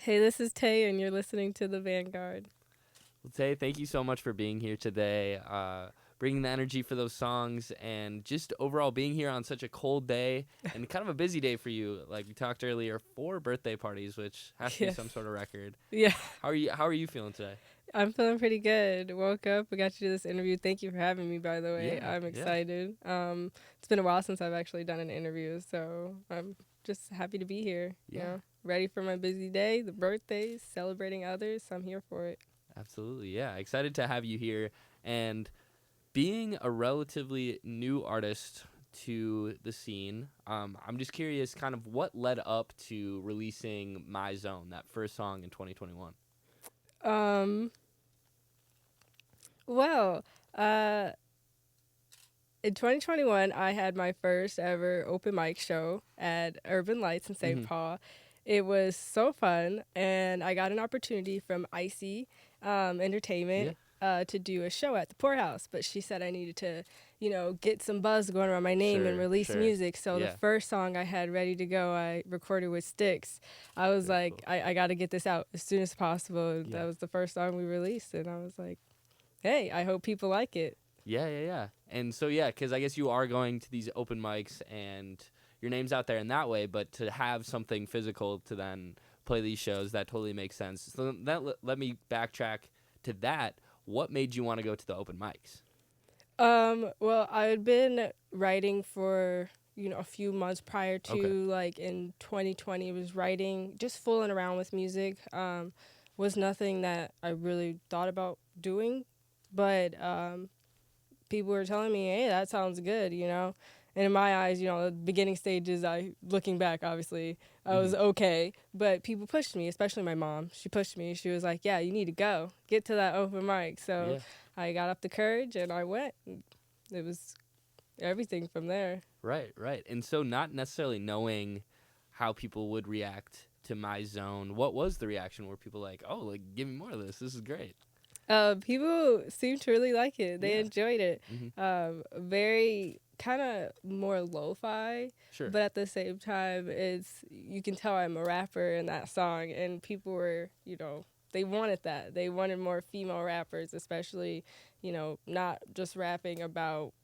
Hey, this is Tay, and you're listening to the Vanguard. Well, Tay, thank you so much for being here today, bringing the energy for those songs, and just overall being here on such a cold day and kind of a busy day for you. Like we talked earlier, 4 birthday parties, which has to be Yes. some sort of record. Yeah, How are you feeling today? I'm feeling pretty good. Woke up, we got to do this interview. Thank you for having me, by the way. Yeah, I'm yeah, excited. It's been a while since I've actually done an interview, so I'm just happy to be here. yeah, Ready for my busy day, the birthdays, celebrating others. I'm here for it. absolutely. Yeah, excited to have you here. And being a relatively new artist to the scene, I'm just curious, kind of what led up to releasing My Zone, that first song in 2021. Um, well, uh, in 2021, I had my first ever open mic show at Urban Lights in St. Mm-hmm. Paul. It was so fun, and I got an opportunity from Icy Yeah. Entertainment to do a show at the Poorhouse. But she said I needed to, get some buzz going around my name and Sure, release sure. music. So the Yeah. first song I had ready to go, I recorded with Sticks. I was Very like, cool. I got to get this out as soon as possible. And Yeah. that was the first song we released, and I was like, hey, I hope people like it. Yeah, yeah, yeah. And so yeah, because I guess you are going to these open mics and your name's out there in that way, but to have something physical to then play these shows, that totally makes sense. So that let me backtrack to that. What made you want to go to the open mics? Well, I had been writing for, a few months prior Okay. to, like, in 2020, was writing, just fooling around with music. Was nothing that I really thought about doing, but people were telling me, hey, that sounds good. And in my eyes, the beginning stages, looking back, obviously, I Mm-hmm. was okay. But people pushed me, especially my mom. She pushed me. She was like, yeah, you need to go. Get to that open mic. So Yeah. I got up the courage and I went. It was everything from there. Right, right. And so not necessarily knowing how people would react to My Zone, what was the reaction? Were people like, oh, like, give me more of this. This is great. People seemed to really like it. They Yeah. enjoyed it. Mm-hmm. Very kind of more lo-fi, Sure. but at the same time, it's you can tell I'm a rapper in that song, and people were, they wanted that. They wanted more female rappers, especially, not just rapping about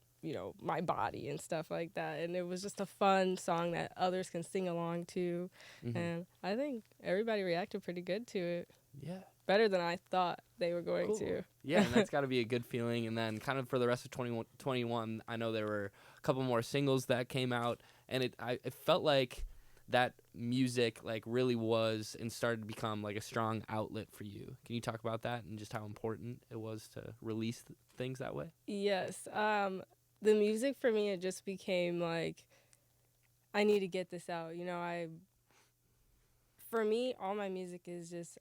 my body and stuff like that. And it was just a fun song that others can sing along to, Mm-hmm. and I think everybody reacted pretty good to it. Yeah. Better than I thought they were going Cool. to. Yeah, and that's got to be a good feeling. And then, kind of for the rest of 2021, I know there were a couple more singles that came out, and it felt like that music like really was and started to become like a strong outlet for you. Can you talk about that and just how important it was to release things that way? Yes. The music for me, it just became like, I need to get this out. For me, all my music is just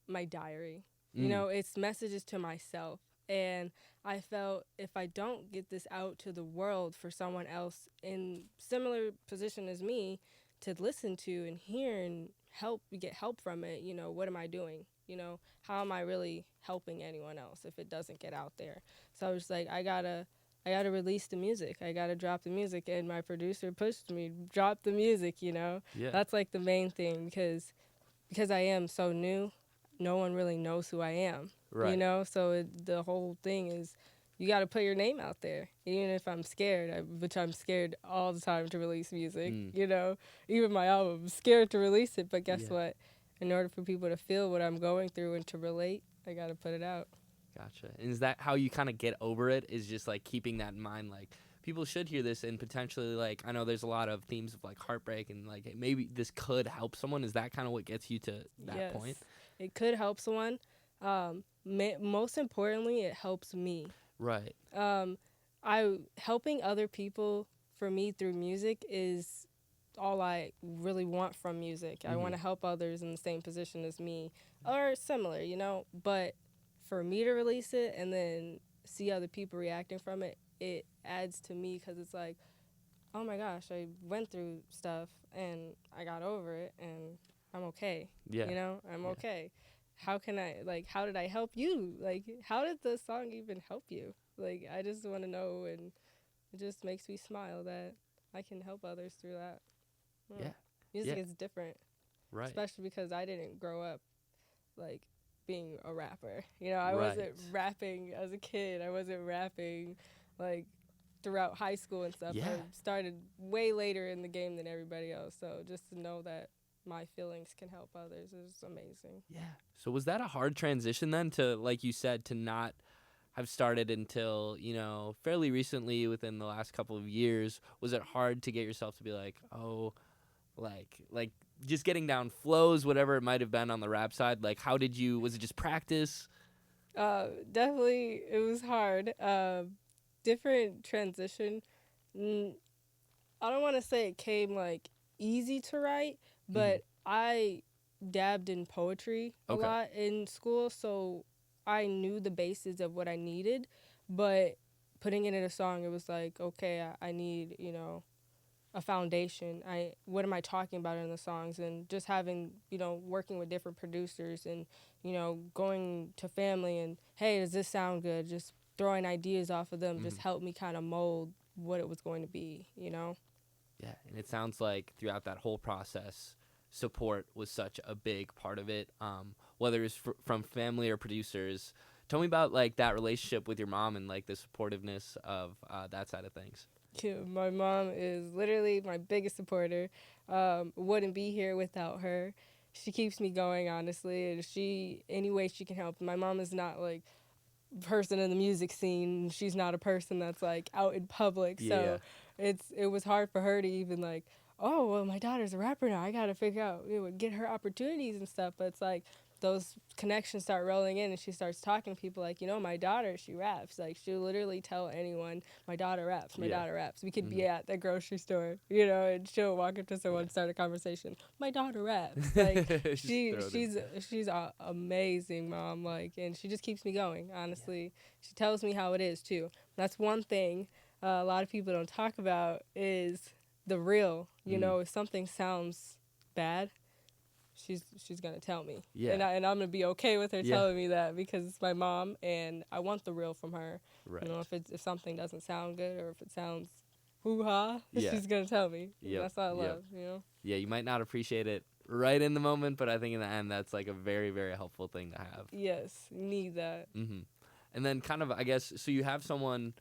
my diary. Mm. It's messages to myself. And I felt if I don't get this out to the world for someone else in similar position as me to listen to and hear and get help from it, what am I doing? How am I really helping anyone else if it doesn't get out there? So I was like, I gotta release the music. I gotta drop the music, and my producer pushed me drop the music. Yeah. That's like the main thing because I am so new, no one really knows who I am, Right. So the whole thing is you got to put your name out there, even if I'm scared, which I'm scared all the time to release music, Mm. even my album, I'm scared to release it, but guess Yeah. what? In order for people to feel what I'm going through and to relate, I got to put it out. Gotcha. And is that how you kind of get over it? Is just like keeping that in mind, like people should hear this and potentially like I know there's a lot of themes of like heartbreak and like maybe this could help someone. Is that kind of what gets you to that Yes, point? it could help someone. Most importantly, it helps me. Right. Um, I helping other people for me through music is all I really want from music. I Mm-hmm. want to help others in the same position as me or similar. But for me to release it and then see other people reacting from it, it adds to me because it's like, oh my gosh, I went through stuff and I got over it and I'm okay. Yeah. I'm Yeah. okay. How did I help you? Like, how did the song even help you? Like, I just want to know, and it just makes me smile that I can help others through that. Hmm. Yeah. Music Yeah. is different. Right. especially because I didn't grow up like being a rapper. You know, I Right. wasn't rapping as a kid. I wasn't rapping like throughout high school and stuff. I Yeah. started way later in the game than everybody else. So just to know that my feelings can help others is amazing. Yeah. So was that a hard transition then to, like you said, to not have started until, fairly recently within the last couple of years? Was it hard to get yourself to be like, oh, like just getting down flows, whatever it might have been on the rap side? Like, how did you, was it just practice? Definitely, it was hard. Different transition. Mm, I don't want to say it came like easy to write, Hmm. but I dabbed in poetry a Okay. lot in school, so I knew the basis of what I needed. But putting it in a song, it was like, okay, I need, a foundation. What am I talking about in the songs? And just having, working with different producers and, going to family and, hey, does this sound good? Just throwing ideas off of them just Hmm. helped me kind of mold what it was going to be. Yeah. And it sounds like throughout that whole process, support was such a big part of it, whether it's from family or producers. Tell me about like that relationship with your mom and like the supportiveness of that side of things. Cute. My mom is literally my biggest supporter. Wouldn't be here without her. She keeps me going, honestly, and any way she can help. My mom is not like person in the music scene. She's not a person that's like out in public. Yeah. So it was hard for her to even like, oh well, my daughter's a rapper now. I gotta figure out get her opportunities and stuff. But it's like those connections start rolling in, and she starts talking to people like, my daughter, she raps. Like she'll literally tell anyone, my daughter raps. My Yeah. daughter raps. We could Hmm. be at the grocery store, and she'll walk up to someone Yeah. and start a conversation. My daughter raps. Like Just throw it in. she's a amazing mom, like, and she just keeps me going, honestly. She tells me how it is too. That's one thing a lot of people don't talk about is the real. Mm. If something sounds bad, she's gonna tell me, Yeah. and I'm gonna be okay with her Yeah. telling me that because it's my mom, and I want the real from her. Right. If something doesn't sound good or if it sounds hoo ha, Yeah. she's gonna tell me. Yep. That's what I Yep. love. Yeah. You might not appreciate it right in the moment, but I think in the end, that's like a very, very helpful thing to have. Yes, need that. Hmm. And then kind of, I guess, so you have someone,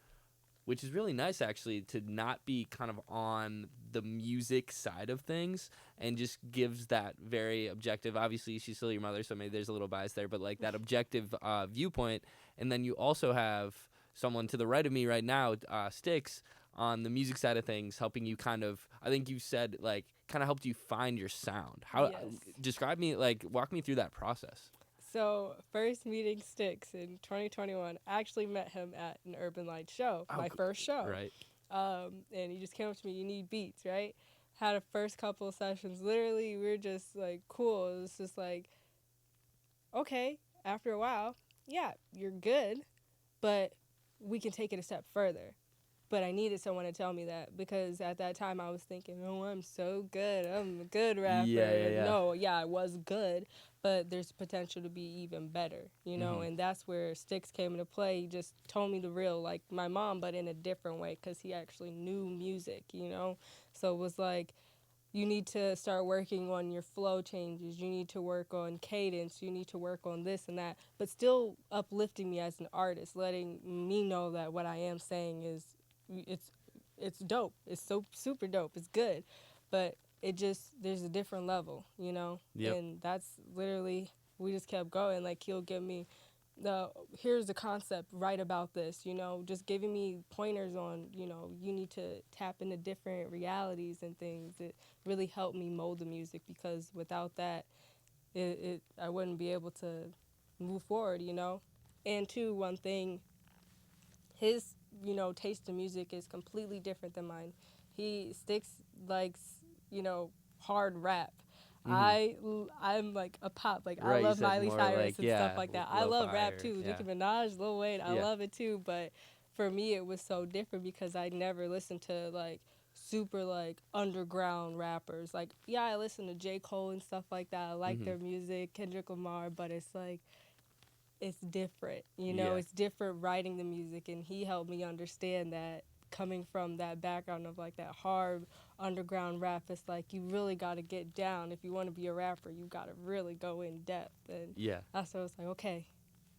which is really nice actually, to not be kind of on the music side of things and just gives that very objective. Obviously, she's still your mother, so maybe there's a little bias there, but like that objective viewpoint. And then you also have someone to the right of me right now, Sticks, on the music side of things, helping you kind of, I think you said, like, kind of helped you find your sound. How, Yes. describe me, like, walk me through that process. So, first meeting Styx in 2021, I actually met him at an Urban Light show, Oh, my first show. right. And he just came up to me, you need beats, right? Had a first couple of sessions. Literally, we were just like, cool. It was just like, okay, after a while, yeah, you're good, but we can take it a step further. But I needed someone to tell me that because at that time I was thinking, oh, I'm so good. I'm a good rapper. Yeah. No, yeah, I was good, but there's potential to be even better. Mhm. And that's where Sticks came into play. He just told me the real, like my mom, but in a different way because he actually knew music. So it was like, you need to start working on your flow changes. You need to work on cadence. You need to work on this and that, but still uplifting me as an artist, letting me know that what I am saying is it's it's dope. It's so super dope. It's good, but it just there's a different level. Yep. And that's literally we just kept going. Like he'll give me the here's the concept, write about this, just giving me pointers on, you need to tap into different realities and things. It really helped me mold the music because without that, it I wouldn't be able to move forward. And two, one thing, his, taste in music is completely different than mine. He sticks likes, hard rap. Mhm. I'm like a pop. Like I Right. You love said Miley more Cyrus like, and stuff like that. I love lo-fi rap or too. yeah. Nicki Minaj, Lil Wayne, I Yeah. love it too. But for me, it was so different because I never listened to like super like underground rappers. Like yeah, I listen to J. Cole and stuff like that. I like Mhm. their music, Kendrick Lamar, but it's like it's different. Yeah. It's different writing the music, and he helped me understand that coming from that background of like that hard underground rap. It's like you really got to get down. If you want to be a rapper, you got to really go in depth. And Yeah. that's what I was like, okay,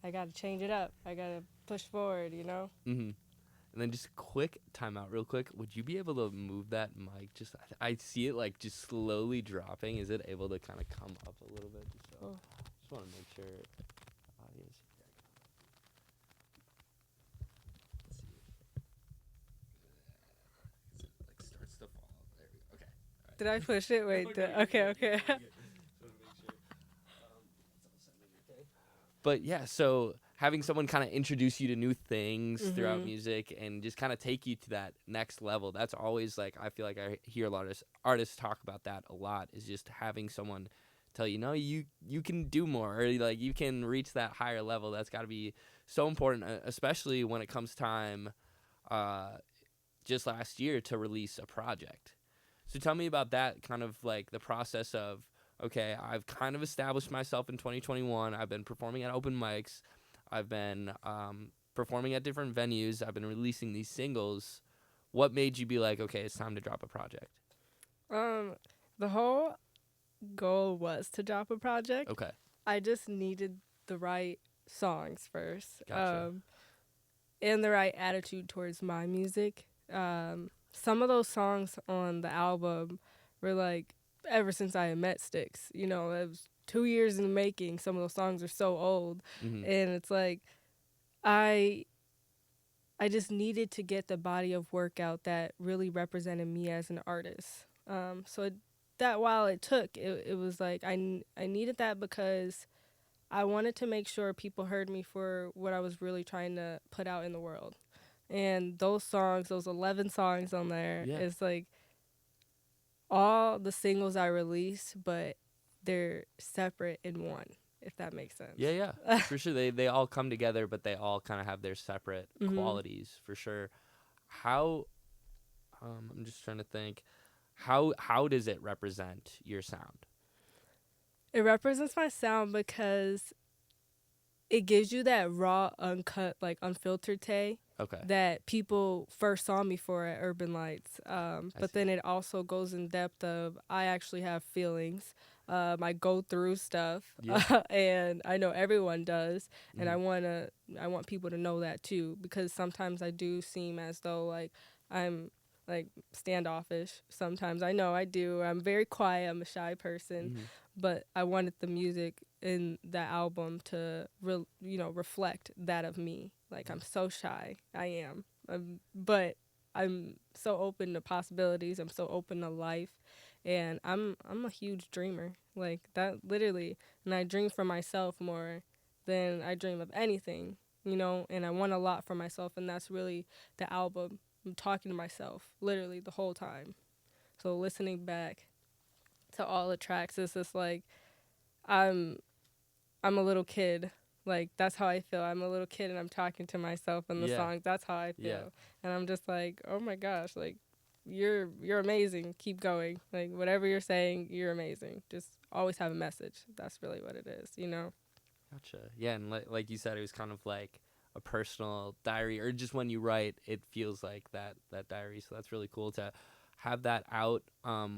I got to change it up. I got to push forward, you know? Mm-hmm. And then just quick timeout, real quick. Would you be able to move that mic? Just I see it like just slowly dropping. Is it able to kind of come up a little bit? Just, Oh. just want to make sure. Audience. Let's see. It like starts to fall. There we go. Okay. All right. Did I push it? Wait. No, Okay, okay. Just wanna make sure. It's all sounding okay. But yeah, so having someone kind of introduce you to new things throughout music and just kind of take you to that next level, that's always like, I feel like I hear a lot of artists talk about that a lot, is just having someone tell you, no, you can do more, or like you can reach that higher level. That's got to be so important, especially when it comes time just last year to release a project. So tell me about that, kind of like the process of, okay, I've kind of established myself in 2021. I've been performing at open mics. I've been performing at different venues. I've been releasing these singles. What made you be like, okay, it's time to drop a project? The whole goal was to drop a project. Okay. I just needed the right songs first. Gotcha. And the right attitude towards my music. Some of those songs on the album were like, ever since I had met Styx, you know, it was 2 years in the making. Some of those songs are so old. Mm-hmm. And it's like, I just needed to get the body of work out that really represented me as an artist. That while it took, it was like I needed that because I wanted to make sure people heard me for what I was really trying to put out in the world. And those songs, those 11 songs on there, Yeah. it's like all the singles I released, but they're separate in one, if that makes sense. Yeah, yeah. For sure. They all come together, but they all kind of have their separate qualities, for sure. How, I'm just trying to think, how does it represent your sound? It represents my sound because it gives you that raw, uncut, like unfiltered Tay Okay. that people first saw me for at Urban Lights. But then it also goes in depth of I actually have feelings. I go through stuff, and I know everyone does, and I want people to know that too, because sometimes I do seem as though like I'm like standoffish. Sometimes I know I do. I'm very quiet. I'm a shy person, but I wanted the music in that album to reflect that of me. Like, I'm so shy. I am. But I'm so open to possibilities. I'm so open to life. And I'm a huge dreamer. Like, that literally. And I dream for myself more than I dream of anything, you know? And I want a lot for myself. And that's really the album. I'm talking to myself literally the whole time. So listening back to all the tracks, it's just like I'm a little kid. Like, that's how I feel. I'm a little kid and I'm talking to myself in the songs. That's how I feel. Yeah. And I'm just like, oh my gosh, like you're amazing. Keep going. Like, whatever you're saying, you're amazing. Just always have a message. That's really what it is, you know? Gotcha. Yeah, and like you said, it was kind of like a personal diary, or just when you write, it feels like that diary. So that's really cool to have that out.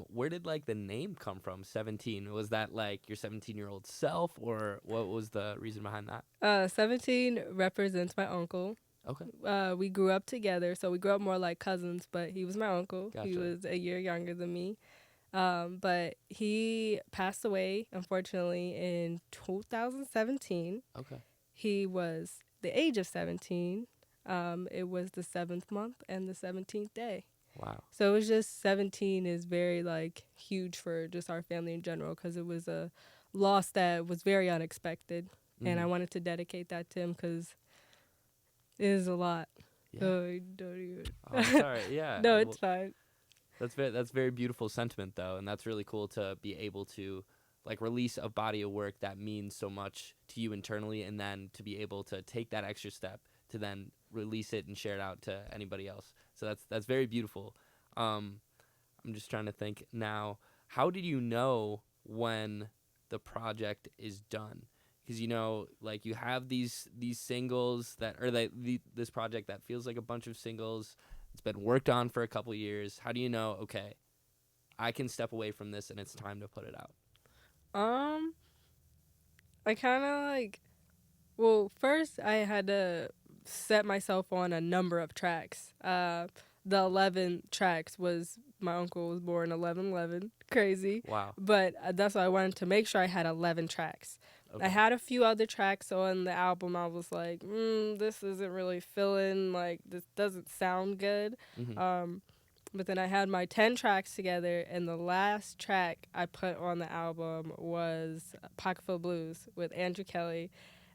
Where did like the name come from? 17. Was that like your 17-year-old self, or what was the reason behind that? 17 represents my uncle. Okay. We grew up together, so we grew up more like cousins, but he was my uncle. Gotcha. He was a year younger than me. But he passed away, unfortunately, in 2017. Okay. He was the age of 17. It was the 7th month and the 17th day. Wow. So it was just 17 is very, like, huge for just our family in general because it was a loss that was very unexpected. And I wanted to dedicate that to him because it is a lot. Yeah. So don't even. Oh, sorry. Yeah. No, it's fine. That's very beautiful sentiment though, and that's really cool to be able to like release a body of work that means so much to you internally, and then to be able to take that extra step to then release it and share it out to anybody else. So that's very beautiful. I'm just trying to think now. How did you know when the project is done? Because like you have these singles that, or this project that feels like a bunch of singles. It's been worked on for a couple years. How do you know? Okay, I can step away from this and it's time to put it out? Um, I kind of like. Well, first I had to set myself on a number of tracks. The 11 tracks was my uncle was born 11/11, crazy, Wow. but that's why I wanted to make sure I had 11 tracks. I Okay. had a few other tracks on the album. I was like, this isn't really filling. Like, this doesn't sound good. Hmm. Um, but then I had my 10 tracks together, and the last track I put on the album was Pocketful Blues with Andrew Kelly.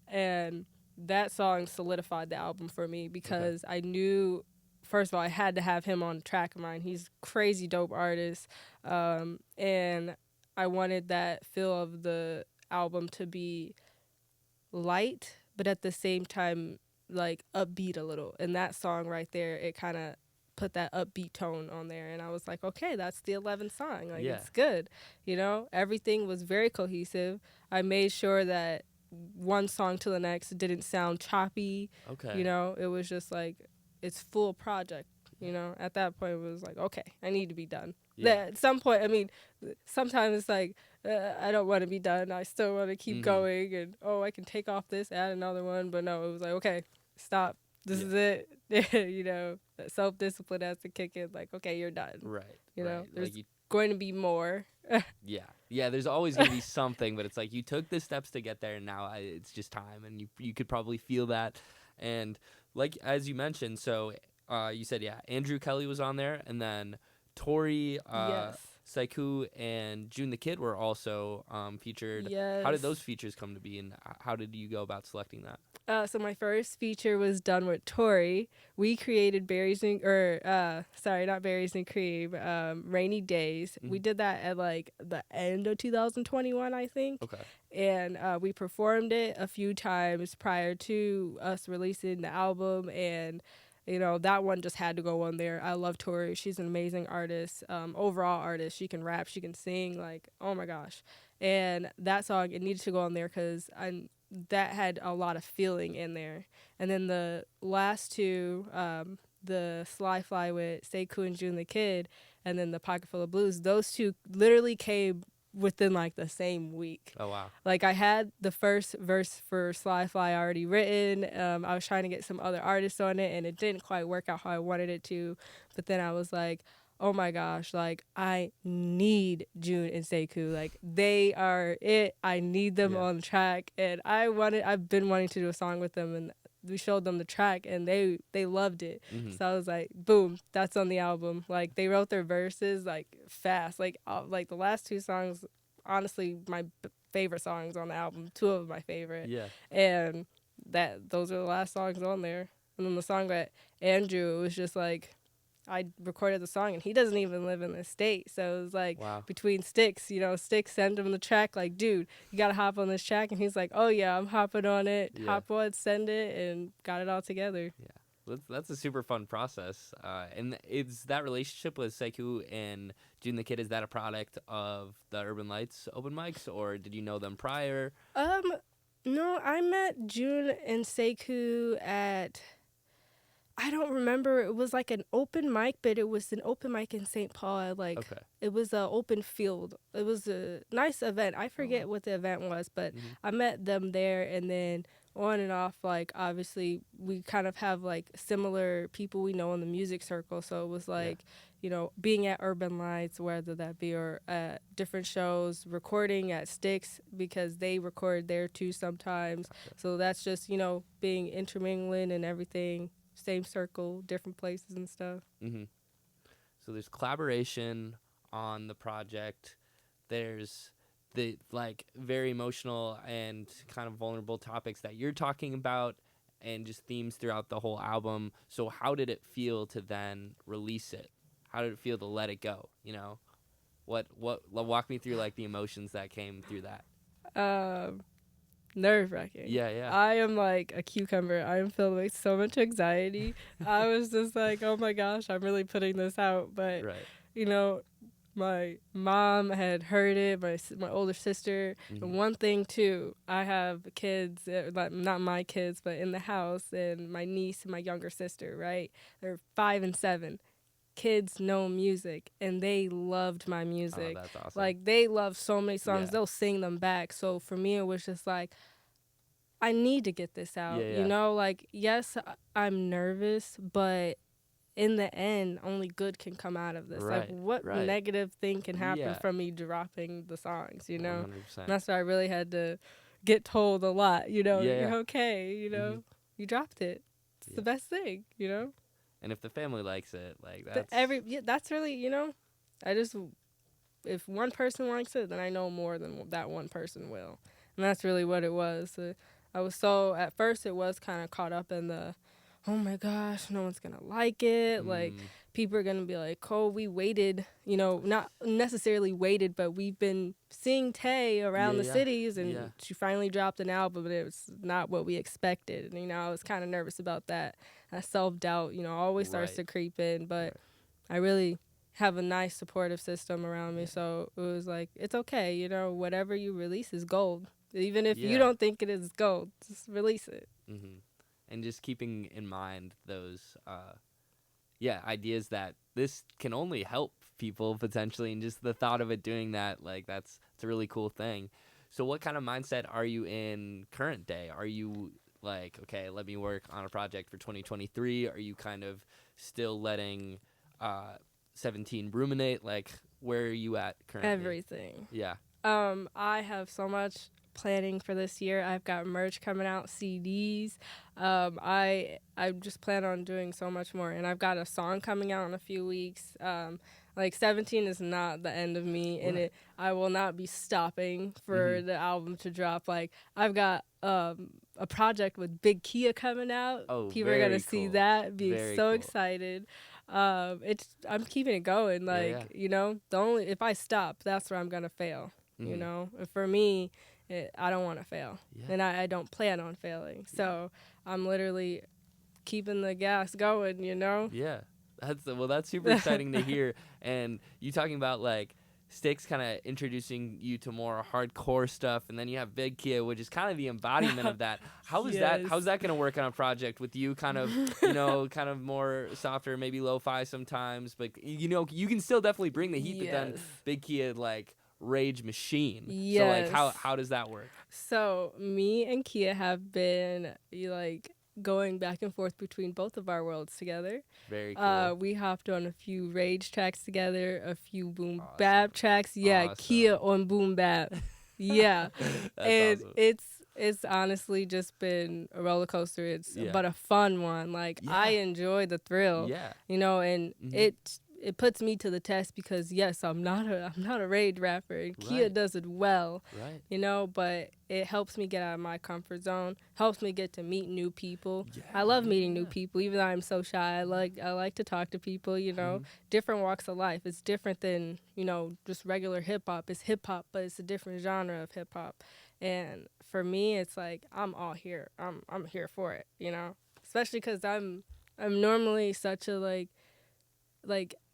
And that song solidified the album for me Okay. because I knew, first of all, I had to have him on the track of mine. He's crazy dope artist. And I wanted that feel of the album to be light, but at the same time, like upbeat a little. And that song right there, it kind of put that upbeat tone on there. And I was like, okay, that's the 11th song. Like, Yeah. it's good. You know, everything was very cohesive. I made sure that one song to the next didn't sound choppy. You Okay. know, it was just like, it's full project. Yeah. You know, at that point, it was like, okay, I need to be done. Yeah. At some point, I mean, sometimes it's like, I don't want to be done. I still want to keep Hmm. going, and I can take off this, add another one. But no, it was like, okay, stop. This Yeah. is it. You know, self discipline has to kick in. Like, okay, you're done. Right. You know, Right. there's Like you. going to be more. Yeah. Yeah. There's always gonna be something, but it's like you took the steps to get there, and now it's just time, and you could probably feel that, and like as you mentioned, so you said yeah, Andrew Kelly was on there, and then Tori, Yes. Saiku, and June the Kid were also featured. How did Yes. those features come to be, and how did you go about selecting that? So my first feature was done with Tori. We created Berries and sorry, not Berries and Cream, Rainy Days. Mhm. We did that at like the end of 2021, I think. Okay. And we performed it a few times prior to us releasing the album, and you know that one just had to go on there. I love Tori. She's an amazing artist, overall artist. She can rap, she can sing, like, oh my gosh. And that song, it needed to go on there because that had a lot of feeling in there. And then the last two, the Sly Fly with Sekou and June the Kid, and then the Pocket Full of Blues, those two literally came within like the same week. Oh wow. Like, I had the first verse for Sly Fly already written. I was trying to get some other artists on it, and it didn't quite work out how I wanted it to. But then I was like, oh my gosh, like, I need June and Sekou. Like, they are it. I need them Yeah. on the track. And I've been wanting to do a song with them, and we showed them the track, and they loved it. Hmm. So I was like, boom, that's on the album. Like, they wrote their verses like fast. Like the last two songs, honestly, my favorite songs on the album. Two of my favorite. Yeah. And those are the last songs on there. And then the song that Andrew, it was just like, I recorded the song, and he doesn't even live in the state. So it was like, Wow. between Sticks, Sticks sent him the track, like, dude, you got to hop on this track. And he's like, oh, yeah, I'm hopping on it. Yeah. Hop on, send it, and got it all together. Yeah. That's a super fun process. And is that relationship with Sekou and June the Kid, is that a product of the Urban Lights open mics, or did you know them prior? No, I met June and Sekou at, I don't remember. It was like an open mic, but it was an open mic in St. Paul. Like, Okay. it was an open field. It was a nice event. I forget what the event was, but Mhm. I met them there, and then on and off, like, obviously we kind of have like similar people we know in the music circle. So it was like, being at Urban Lights, whether that be or at different shows, recording at Sticks because they record there too sometimes. Gotcha. So that's just, being intermingling and everything. Same circle, different places and stuff. Hmm. So there's collaboration on the project. There's the like very emotional and kind of vulnerable topics that you're talking about, and just themes throughout the whole album. So how did it feel to then release it? How did it feel to let it go? What walk me through like the emotions that came through that. Nerve-wracking. Yeah. I am like a cucumber. I am filled with so much anxiety. I was just like, oh my gosh, I'm really putting this out. But, Right. My mom had heard it, my older sister. Mhm. And one thing, too, I have kids, not my kids, but in the house, and my niece and my younger sister, right? They're 5 and 7. kids know music and they loved my Oh, music. that's awesome. Like they love so many songs, Yeah. they'll sing them back. So for me, it was just like, I need to get this Yeah, out. You yeah. know, like yes, I'm nervous, but in the end, only good can come out of this. Like, Right. what Right. negative thing can happen Yeah. from me dropping the songs? You know, 100%. and that's why I really had to get told a lot. You know, Yeah, yeah. you're okay. You know, Mhm. you dropped it. It's the Yeah. best thing. You know, And if the family likes it, like but that's that's really, you know, I just, if one person likes it, then I know more than that one person will, and that's really what it was. I was so, at first it was kind of caught up in the, oh my gosh, no one's gonna like it. Like mm, people are gonna be like, oh, we waited, you know, not necessarily waited, but we've been seeing Tay yeah, around the yeah. cities, Yeah. and she finally dropped an album, but it was not what we expected. And, you know, I was kind of nervous about that. That self doubt, you know, always starts Right. to creep in, but Right. I really have a nice supportive system around me. Yeah. So it was like, it's okay, you know, whatever you release is gold. Even if you Yeah. don't think it is gold, just release it. Mhm. And just keeping in mind those ideas that this can only help people potentially, and just the thought of it doing that, like it's a really cool thing. So what kind of mindset are you in current day? Are you like, okay, let me work on a project for 2023? Are you kind of still letting uh 17 ruminate? Like, where are you at currently? Everything. Yeah. I have so much planning for this year. I've got merch coming out, CDs. I just plan on doing so much more, and I've got a song coming out in a few weeks. Like 17 is not the end of me, and Right. I will not be stopping for Mhm. the album to drop. Like I've got a project with Big Kia coming out. Oh, People are gonna very see cool. that, be Very so cool. excited. It's, I'm keeping it going. Yeah, yeah. Like, you know, the only, if I stop, that's where I'm gonna fail. You Mhm. know, and for me, I don't want to fail, Yeah. and I don't plan on failing. So I'm literally keeping the gas going. You know. Yeah, that's super exciting to hear. And you talking about like Sticks kind of introducing you to more hardcore stuff, and then you have Big Kia, which is kind of the embodiment of that. How is that? Yes. How's that going to work on a project with you? Kind of, kind of more softer, maybe lo-fi sometimes, but you can still definitely bring the heat. But then Yes. Big Kia, like rage machine. So like, Yes. how does that work? So me and Kia have been like going back and forth between both of our worlds together. Very cool. We hopped on a few rage tracks together, a few boom Awesome. bap tracks. Yeah, Awesome. Kia on boom bap. Yeah, That's and awesome. it's honestly just been a roller coaster. It's Yeah. but a fun one. Like I Yeah. enjoy the thrill. Yeah. You know, and Mhm. it puts me to the test because yes, I'm not a rage rapper, and Kia Right. does it well. Right. You know, but it helps me get out of my comfort zone. Helps me get to meet new people. Yeah, I love yeah, meeting new yeah. people, even though I'm so shy. I like to talk to people. You know, Mhm. different walks of life. It's different than, you know, just regular hip hop. It's hip hop, but it's a different genre of hip hop. And for me, it's like I'm all here. I'm here for it. You know, especially because I'm normally such a like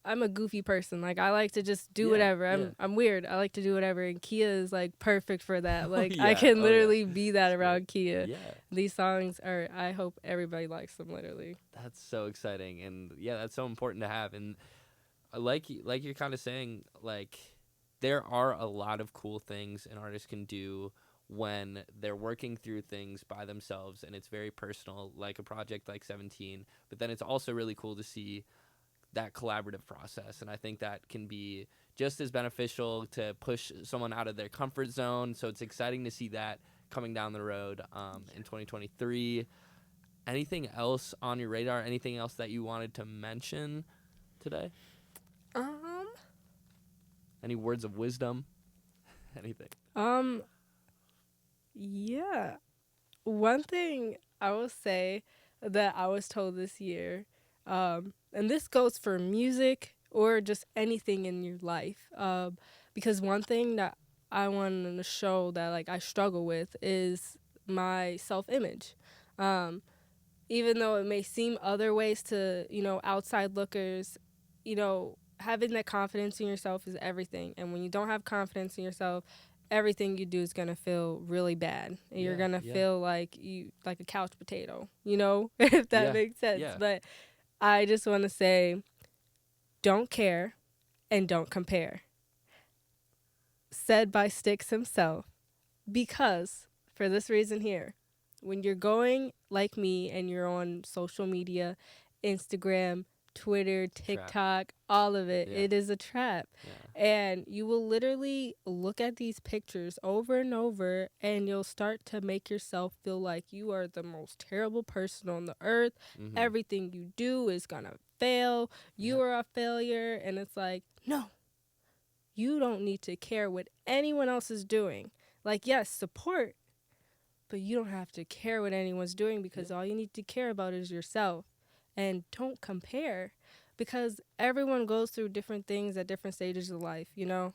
I'm a goofy person. Like I like to just do Yeah, whatever. yeah. I'm weird. I like to do whatever, and Kia is like perfect for that. Like I Yeah, can oh, yeah. literally be that That's around great. Kia. Yeah, These songs are. I hope everybody likes them. Literally. that's so exciting, and yeah, that's so important to have. And like you're kind of saying, like there are a lot of cool things an artist can do when they're working through things by themselves, and it's very personal, like a project like 17. But then it's also really cool to see that collaborative process, and I think that can be just as beneficial to push someone out of their comfort zone. So it's exciting to see that coming down the road in 2023. Anything else on your radar? Anything else that you wanted to mention today? Um. Any words of wisdom? Anything? Um. Yeah. One thing I will say that I was told this year, and this goes for music or just anything in your life, because one thing that I wanted to show that like I struggle with is my self-image. Um, Even though it may seem other ways to, you know, outside lookers, you know, having that confidence in yourself is everything. And when you don't have confidence in yourself, everything you do is going to feel really bad. And you're Yeah, going to yeah, feel like a couch potato, you know, if that yeah, makes sense. yeah. But I just want to say Don't care and don't compare. Said by Styx himself. Because, for this reason here, when you're going like me and you're on social media, Instagram, Twitter, Trap. TikTok, all of it, Yeah. it is a trap. Yeah. And you will literally look at these pictures over and over, and you'll start to make yourself feel like you are the most terrible person on the earth. Mm-hmm. Everything you do is going to fail. You are a failure. And it's like, no, you don't need to care what anyone else is doing. Like, yes, support, but you don't have to care what anyone's doing, because all you need to care about is yourself. And don't compare, because everyone goes through different things at different stages of life, you know?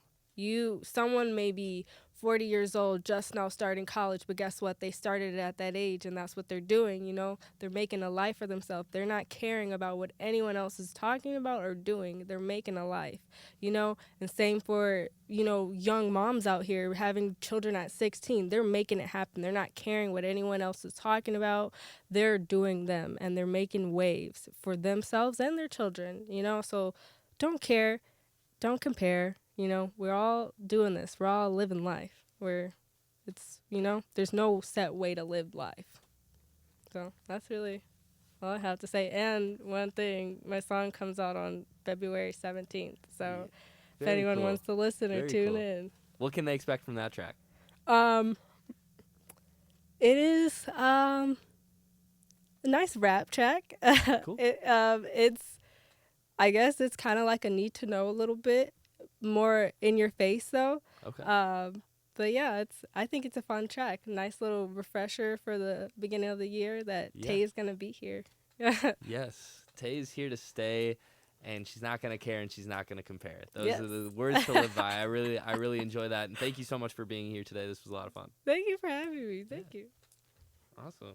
Someone may be 40 years old, just now starting college, but guess what? They started it at that age, and that's what they're doing, you know? They're making a life for themselves. They're not caring about what anyone else is talking about or doing. They're making a life, you know? And same for, you know, young moms out here having children at 16. They're making it happen. They're not caring what anyone else is talking about. They're doing them, and they're making waves for themselves and their children, you know? So don't care. Don't compare. You know, we're all doing this. We're all living life. There's no set way to live life. So that's really all I have to say. And one thing, my song comes out on February 17th. So if anyone wants to listen or tune in. What can they expect from that track? It is a nice rap track. Cool. I guess it's kind of like a need to know a little bit. More in your face though. Okay. But yeah, I think it's a fun track. Nice little refresher for the beginning of the year that Tay is gonna be here. Yes, Tay's here to stay, and she's not gonna care and she's not gonna compare. Those are the words to live by. I really enjoy that, and thank you so much for being here today. This was a lot of fun. Thank you for having me. Thank you. Awesome.